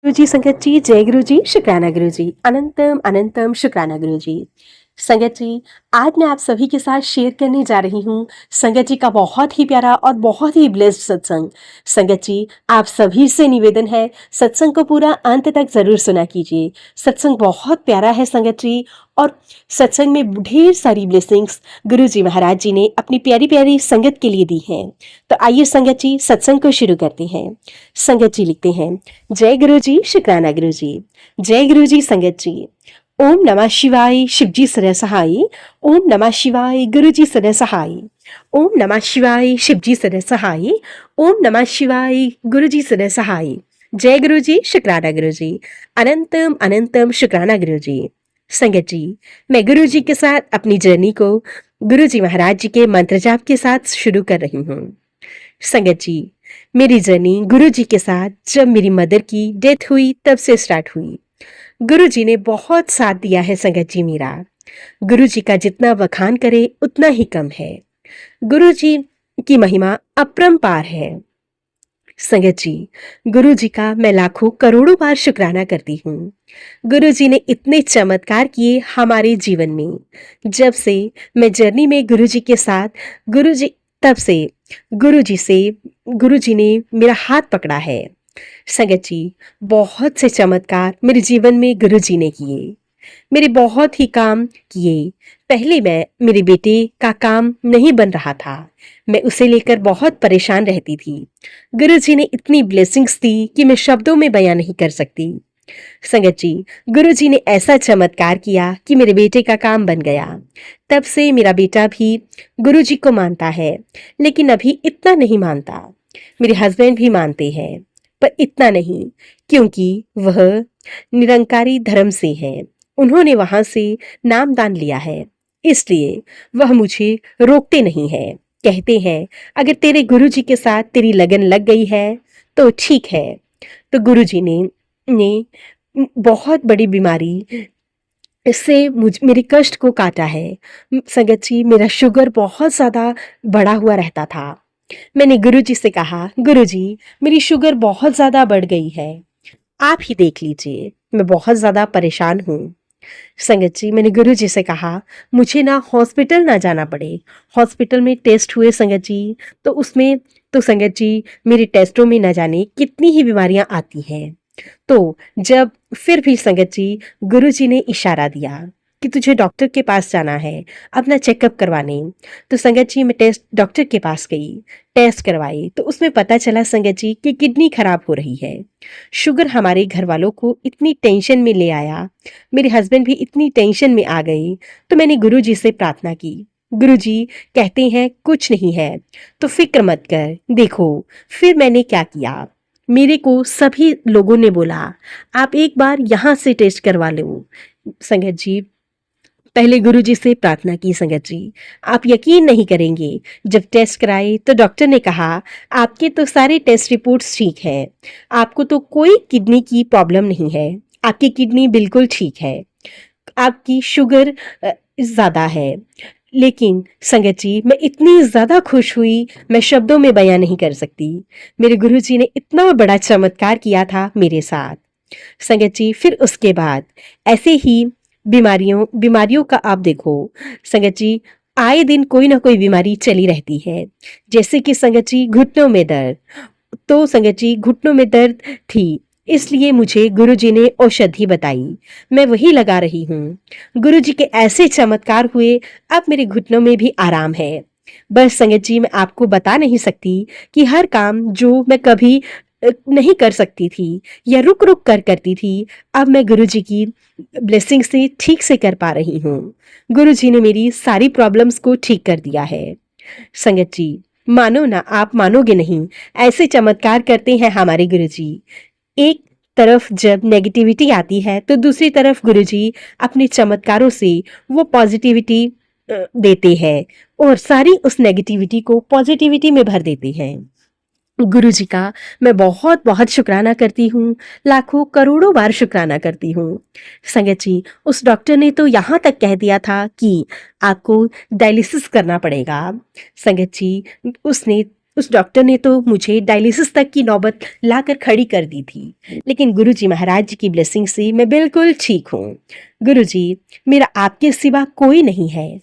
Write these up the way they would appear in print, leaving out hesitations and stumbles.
गुरु जी, संगत जी, जय गुरु जी, शुक्राना गुरु जी, अनंतम अनंतम शुक्राना गुरु जी। संगत जी, आज मैं आप सभी के साथ शेयर करने जा रही हूँ संगत जी का बहुत ही प्यारा और बहुत ही ब्लेस्ड सत्संग। संगत जी, आप सभी से निवेदन है, सत्संग को पूरा अंत तक जरूर सुना कीजिए। सत्संग बहुत प्यारा है संगत जी, और सत्संग में ढेर सारी ब्लेसिंग्स गुरु जी महाराज जी ने अपनी प्यारी प्यारी संगत के लिए दी हैं। तो आइए संगत जी, सत्संग को शुरू करते हैं। संगत जी लिखते हैं, जय गुरु जी, शुक्राना गुरु जी। जय गुरु जी संगत जी। ओम नमः शिवाय, शिवजी सदा सहाय। ओम नमः शिवाय, गुरु जी सदा सहाय। ओम नमः शिवाय, शिवजी सदा सहाय। ओम नमः शिवाय, गुरु जी सदा सहाय। जय गुरु जी, शुक्राना गुरु जी, अनंतम अनंतम शुक्राना गुरु जी। संगत जी, मैं गुरु जी के साथ अपनी जर्नी को गुरु जी महाराज जी के मंत्र जाप के साथ शुरू कर रही हूँ। संगत जी, मेरी जर्नी गुरु जी के साथ जब मेरी मदर की डेथ हुई तब से स्टार्ट हुई। गुरु जी ने बहुत साथ दिया है संगत जी मेरा। गुरु जी का जितना बखान करे उतना ही कम है। गुरु जी की महिमा अपरंपार है। संगत जी, गुरु जी का मैं लाखों करोड़ों बार शुक्राना करती हूँ। गुरु जी ने इतने चमत्कार किए हमारे जीवन में। जब से मैं जर्नी में गुरु जी के साथ, गुरु जी तब से गुरु जी ने मेरा हाथ पकड़ा है। संगत जी, बहुत से चमत्कार मेरे जीवन में गुरु जी ने किए। मेरे बहुत ही काम किए। पहले मेरे बेटे का काम नहीं बन रहा था, मैं उसे लेकर बहुत परेशान रहती थी। गुरु जी ने इतनी ब्लेसिंग्स दी कि मैं शब्दों में बयां नहीं कर सकती। संगत जी, गुरु जी ने ऐसा चमत्कार किया कि मेरे बेटे का काम बन गया। तब से मेरा बेटा भी गुरु जी को मानता है, लेकिन अभी इतना नहीं मानता। मेरे हस्बैंड भी मानते हैं, पर इतना नहीं, क्योंकि वह निरंकारी धर्म से है। उन्होंने वहां से नामदान लिया है, इसलिए वह मुझे रोकते नहीं है। कहते हैं, अगर तेरे गुरु जी के साथ तेरी लगन लग गई है तो ठीक है। तो गुरु जी ने बहुत बड़ी बीमारी से मेरे कष्ट को काटा है। संगत जी, मेरा शुगर बहुत ज्यादा बढ़ा हुआ रहता था। मैंने गुरु जी से कहा, गुरु जी, मेरी शुगर बहुत ज्यादा बढ़ गई है, आप ही देख लीजिए, मैं बहुत ज्यादा परेशान हूँ। संगत जी, मैंने गुरु जी से कहा, मुझे ना हॉस्पिटल ना जाना पड़े। हॉस्पिटल में टेस्ट हुए संगत जी, तो संगत जी, मेरे टेस्टों में न जाने कितनी ही बीमारियां आती हैं। तो जब फिर भी संगत जी, गुरु जी ने इशारा दिया कि तुझे डॉक्टर के पास जाना है अपना चेकअप करवाने, तो संगत जी मैं डॉक्टर के पास गई, टेस्ट करवाई, तो उसमें पता चला संगत जी कि किडनी खराब हो रही है। शुगर हमारे घर वालों को इतनी टेंशन में ले आया, मेरे हस्बैंड भी इतनी टेंशन में आ गए। तो मैंने गुरु जी से प्रार्थना की। गुरु जी कहते हैं कुछ नहीं है तो फिक्र मत कर। देखो फिर मैंने क्या किया, मेरे को सभी लोगों ने बोला आप एक बार यहाँ से टेस्ट करवा लो। संगत जी, पहले गुरु जी से प्रार्थना की। संगत जी, आप यकीन नहीं करेंगे, जब टेस्ट कराए तो डॉक्टर ने कहा आपके तो सारे टेस्ट रिपोर्ट्स ठीक है, आपको तो कोई किडनी की प्रॉब्लम नहीं है, आपकी किडनी बिल्कुल ठीक है, आपकी शुगर ज्यादा है। लेकिन संगत जी, मैं इतनी ज्यादा खुश हुई, मैं शब्दों में बयां नहीं कर सकती। मेरे गुरु जी ने इतना बड़ा चमत्कार किया था मेरे साथ। संगत जी, फिर उसके बाद ऐसे ही बीमारियों का आप देखो संगत जी, आए दिन कोई ना कोई बीमारी चली रहती है। जैसे कि संगत जी, घुटनों में दर्द, तो संगत जी घुटनों में दर्द थी, इसलिए मुझे गुरुजी ने औषधि बताई, मैं वही लगा रही हूँ। गुरुजी के ऐसे चमत्कार हुए, अब मेरे घुटनों में भी आराम है। बस संगत जी, मैं आपको बता नहीं सकती कि हर काम जो मैं कभी नहीं कर सकती थी या रुक रुक कर करती थी, अब मैं गुरुजी की ब्लेसिंग से ठीक से कर पा रही हूँ। गुरुजी ने मेरी सारी प्रॉब्लम्स को ठीक कर दिया है। संगत जी, मानो ना, आप मानोगे नहीं, ऐसे चमत्कार करते हैं हमारे गुरुजी। एक तरफ जब नेगेटिविटी आती है तो दूसरी तरफ गुरुजी अपने चमत्कारों से वो पॉजिटिविटी देते हैं और सारी उस नेगेटिविटी को पॉजिटिविटी में भर देते हैं। गुरु जी का मैं बहुत बहुत शुक्राना करती हूँ, लाखों करोड़ों बार शुक्राना करती हूँ। संगत जी, उस डॉक्टर ने तो यहाँ तक कह दिया था कि आपको डायलिसिस करना पड़ेगा। संगत जी, उसने उस डॉक्टर ने तो मुझे डायलिसिस तक की नौबत लाकर खड़ी कर दी थी, लेकिन गुरुजी महाराज जी की ब्लेसिंग से मैं बिल्कुल ठीक हूँ। गुरुजी, मेरा आपके सिवा कोई नहीं है।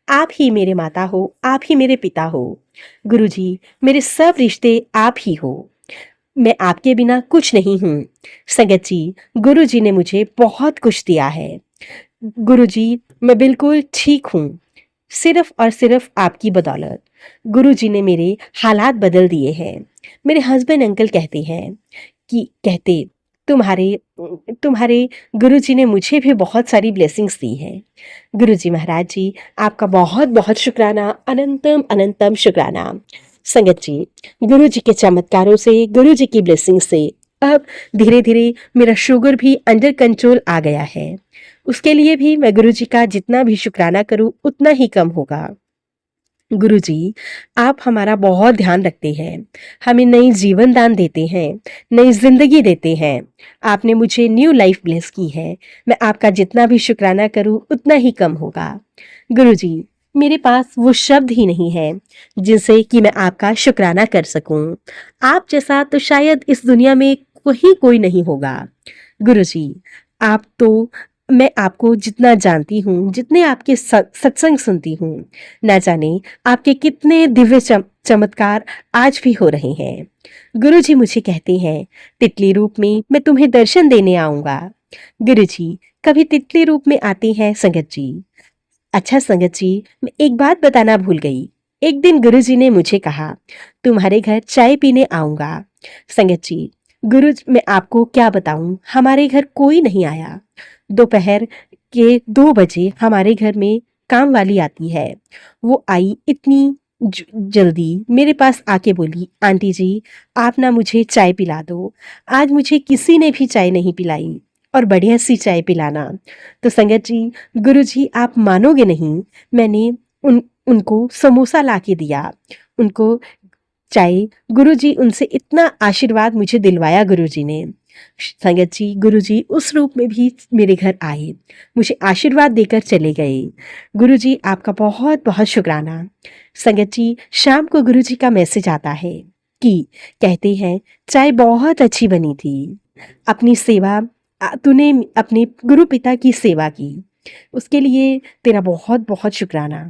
आप ही मेरे माता हो, आप ही मेरे पिता हो। गुरुजी, मेरे सब रिश्ते आप ही हो। मैं आपके बिना कुछ नहीं हूँ। संगत जी, गुरुजी ने मुझे बहुत कुछ दिया है। गुरुजी, मैं बिल्कुल ठीक हूँ, सिर्फ और सिर्फ आपकी बदौलत। गुरुजी ने मेरे हालात बदल दिए हैं। मेरे हस्बैंड अंकल कहते हैं कि कहते तुम्हारे तुम्हारे गुरुजी ने मुझे भी बहुत सारी ब्लेसिंग्स दी हैं। गुरुजी महाराज जी, आपका बहुत बहुत शुक्राना, अनंतम अनंतम शुक्राना। संगत जी, गुरुजी के चमत्कारों से, गुरुजी की ब्लेसिंग से अब धीरे धीरे मेरा शुगर भी अंडर कंट्रोल आ गया है। उसके लिए भी मैं गुरुजी का जितना भी शुक्राना करूं उतना ही कम होगा। गुरुजी, आप हमारा बहुत ध्यान रखते हैं, हमें नई जीवन दान देते हैं, नई जिंदगी देते हैं। आपने मुझे न्यू लाइफ ब्लेस की है। मैं आपका जितना भी शुक्राना करूं उतना ही कम होगा। गुरुजी, मेरे पास वो शब्द ही नहीं है जिनसे कि मैं आपका शुक्राना कर सकूं। आप जैसा तो शायद इस दुनिया में कोई नहीं होगा। गुरुजी, आप तो मैं आपको जितना जानती हूँ, जितने आपके सत्संग सुनती हूँ, ना जाने आपके कितने दिव्य चमत्कार आज भी हो रहे हैं। गुरुजी मुझे कहते हैं तितली रूप में मैं तुम्हें दर्शन देने आऊंगा। गुरुजी कभी तितली रूप में आते हैं संगत जी। अच्छा संगत जी, मैं एक बात बताना भूल गई। एक दिन गुरुजी ने मुझे कहा तुम्हारे घर चाय पीने आऊंगा। संगत जी, मैं आपको क्या बताऊं, हमारे घर कोई नहीं आया। दोपहर के 2 बजे हमारे घर में काम वाली आती है। वो आई इतनी जल्दी मेरे पास आके बोली, आंटी जी आप ना मुझे चाय पिला दो। आज मुझे किसी ने भी चाय नहीं पिलाई, और बढ़िया सी चाय पिलाना। तो संगत जी, गुरुजी आप मानोगे नहीं, मैंने उनको समोसा ला के दिया, उनको चाय। गुरुजी उनसे इतना आशीर्वाद मुझे दिलवाया गुरुजी ने। संगत जी, गुरुजी उस रूप में भी मेरे घर आए, मुझे आशीर्वाद देकर चले गए। गुरुजी आपका बहुत बहुत शुक्राना। संगत जी, शाम को गुरुजी का मैसेज आता है कि कहते हैं चाय बहुत अच्छी बनी थी, अपनी सेवा तूने अपने गुरु पिता की सेवा की, उसके लिए तेरा बहुत बहुत शुक्राना।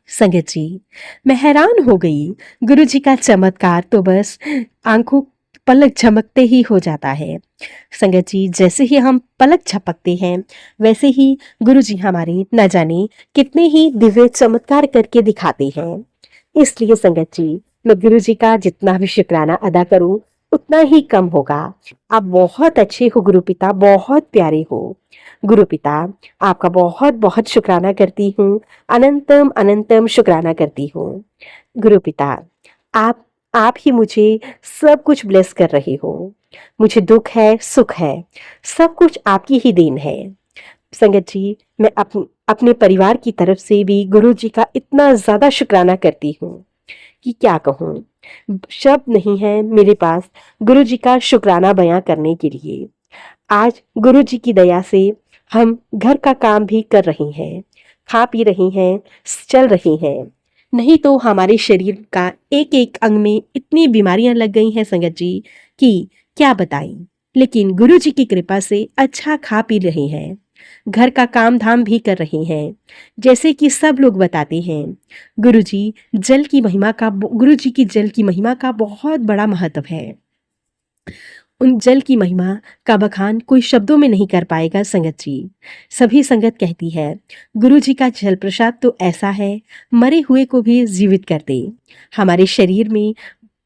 संगत जी, मैं हैरान हो गई। गुरुजी का चमत्कार तो बस आंखों पलक झपकते ही हो जाता है। संगत जी, जैसे ही हम पलक झपकते हैं वैसे ही गुरुजी हमारे न जाने कितने ही दिव्य चमत्कार करके दिखाते हैं। इसलिए संगत जी, मैं गुरुजी का जितना भी शुक्राना अदा करूं उतना ही कम होगा। आप बहुत अच्छे हो गुरु पिता, बहुत प्यारे हो। गुरु पिता, आपका बहुत बहुत शुक्राना करती हूँ, अनंतम अनंतम शुक्राना करती हूँ। गुरु पिता, आप ही मुझे सब कुछ ब्लेस कर रहे हो। मुझे दुख है, सुख है, सब कुछ आपकी ही देन है। संगत जी, मैं अपने परिवार की तरफ से भी गुरु जी का इतना ज्यादा शुक्राना करती हूँ कि क्या कहूँ, शब्द नहीं है मेरे पास गुरु जी का शुक्राना बयां करने के लिए। आज गुरु जी की दया से हम घर का काम भी कर रहे हैं, खा पी रहे हैं, चल रहे हैं। नहीं तो हमारे शरीर का एक एक अंग में इतनी बीमारियां लग गई हैं संगत जी कि क्या बताएं। लेकिन गुरु जी की कृपा से अच्छा खा पी रहे हैं, घर का काम धाम भी कर रहे हैं। जैसे कि सब लोग बताते हैं, गुरु जी की जल की महिमा का बहुत बड़ा महत्व है। उन जल की महिमा का बखान कोई शब्दों में नहीं कर पाएगा संगत जी। सभी संगत कहती है गुरु जी का जल प्रसाद तो ऐसा है, मरे हुए को भी जीवित कर दे। हमारे शरीर में,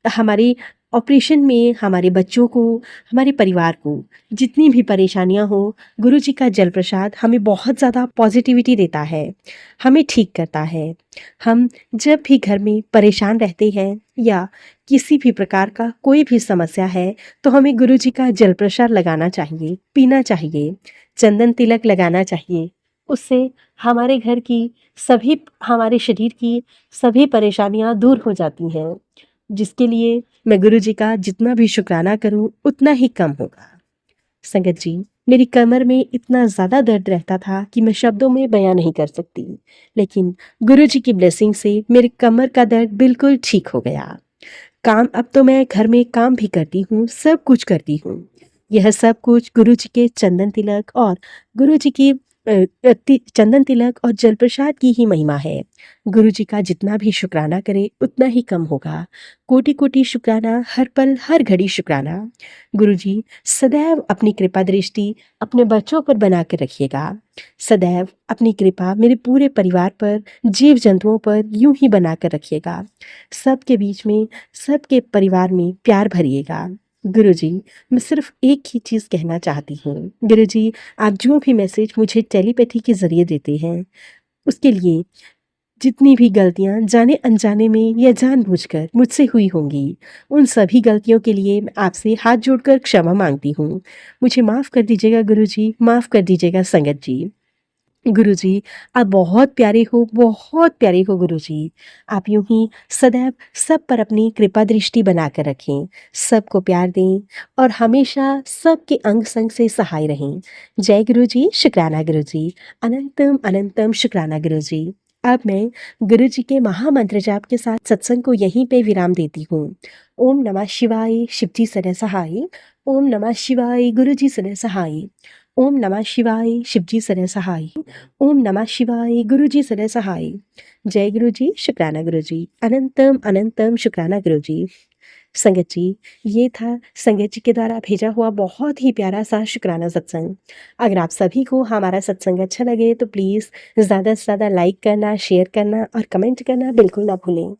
हमारे ऑपरेशन में, हमारे बच्चों को, हमारे परिवार को जितनी भी परेशानियां हो, गुरु जी का जल प्रसाद हमें बहुत ज़्यादा पॉजिटिविटी देता है, हमें ठीक करता है। हम जब भी घर में परेशान रहते हैं या किसी भी प्रकार का कोई भी समस्या है तो हमें गुरु जी का जल प्रसाद लगाना चाहिए, पीना चाहिए, चंदन तिलक लगाना चाहिए। उससे हमारे घर की सभी, हमारे शरीर की सभी परेशानियां दूर हो जाती हैं, जिसके लिए मैं गुरु जी का जितना भी शुक्राना करूं उतना ही कम होगा। संगत जी, मेरी कमर में इतना ज़्यादा दर्द रहता था कि मैं शब्दों में बयां नहीं कर सकती, लेकिन गुरुजी की ब्लेसिंग से मेरी कमर का दर्द बिल्कुल ठीक हो गया। काम अब तो मैं घर में काम भी करती हूँ, सब कुछ करती हूँ। यह सब कुछ गुरुजी के चंदन तिलक और गुरुजी की चंदन तिलक और जलप्रसाद की ही महिमा है। गुरुजी का जितना भी शुक्राना करे उतना ही कम होगा। कोटि कोटि शुक्राना, हर पल हर घड़ी शुक्राना। गुरुजी सदैव अपनी कृपा दृष्टि अपने बच्चों पर बना कर रखिएगा। सदैव अपनी कृपा मेरे पूरे परिवार पर, जीव जंतुओं पर यूं ही बना कर रखिएगा। सबके बीच में, सबके परिवार में प्यार भरिएगा। गुरुजी, मैं सिर्फ एक ही चीज़ कहना चाहती हूँ। गुरुजी, आप जो भी मैसेज मुझे टेलीपैथी के ज़रिए देते हैं, उसके लिए जितनी भी गलतियाँ जाने अनजाने में या जानबूझकर मुझसे हुई होंगी, उन सभी गलतियों के लिए मैं आपसे हाथ जोड़कर क्षमा माँगती हूँ। मुझे माफ़ कर दीजिएगा गुरुजी, माफ़ कर दीजिएगा संगत जी। गुरुजी, आप बहुत प्यारे हो गुरुजी। आप यूं ही सदैव सब पर अपनी कृपा दृष्टि बनाकर रखें, सबको प्यार दें और हमेशा सबके अंग संग से सहाय रहें। जय गुरुजी, शुक्राना गुरुजी, अनंतम अनंतम शुक्राना गुरुजी। अब मैं गुरुजी के महामंत्र जाप के साथ सत्संग को यहीं पे विराम देती हूँ। ओम नमः शिवाय, शिवजी सदा सहाय। ओम नमः शिवाय, गुरुजी सदा सहाय। ओम नमः शिवाय, शिवजी सदा सहाय। ओम नमः शिवाय, गुरुजी सदा सहाय। जय गुरुजी, शुक्राना गुरुजी, अनंतम अनंतम शुक्राना गुरुजी। संगत जी, ये था संगत जी के द्वारा भेजा हुआ बहुत ही प्यारा सा शुक्राना सत्संग। अगर आप सभी को हमारा सत्संग अच्छा लगे तो प्लीज़ ज़्यादा से ज़्यादा लाइक करना, शेयर करना और कमेंट करना बिल्कुल ना भूलें।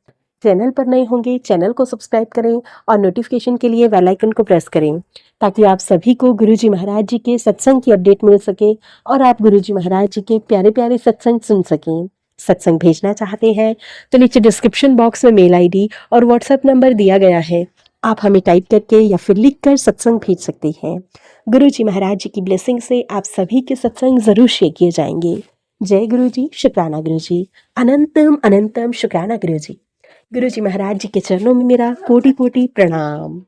चैनल पर नए होंगे, चैनल को सब्सक्राइब करें और नोटिफिकेशन के लिए बेल आइकन को प्रेस करें, ताकि आप सभी को गुरुजी महाराज जी के सत्संग की अपडेट मिल सके और आप गुरुजी महाराज जी के प्यारे प्यारे सत्संग सुन सकें। सत्संग भेजना चाहते हैं तो नीचे डिस्क्रिप्शन बॉक्स में मेल आईडी और व्हाट्सएप नंबर दिया गया है। आप हमें टाइप करके या फिर लिख कर सत्संग भेज सकते हैं। गुरुजी महाराज जी की ब्लेसिंग से आप सभी के सत्संग जरूर शेयर किए जाएंगे। जय गुरुजी, शुक्राना गुरुजी, अनंतम अनंतम शुक्राना गुरुजी। गुरुजी महाराज जी के चरणों में मेरा कोटि कोटि प्रणाम।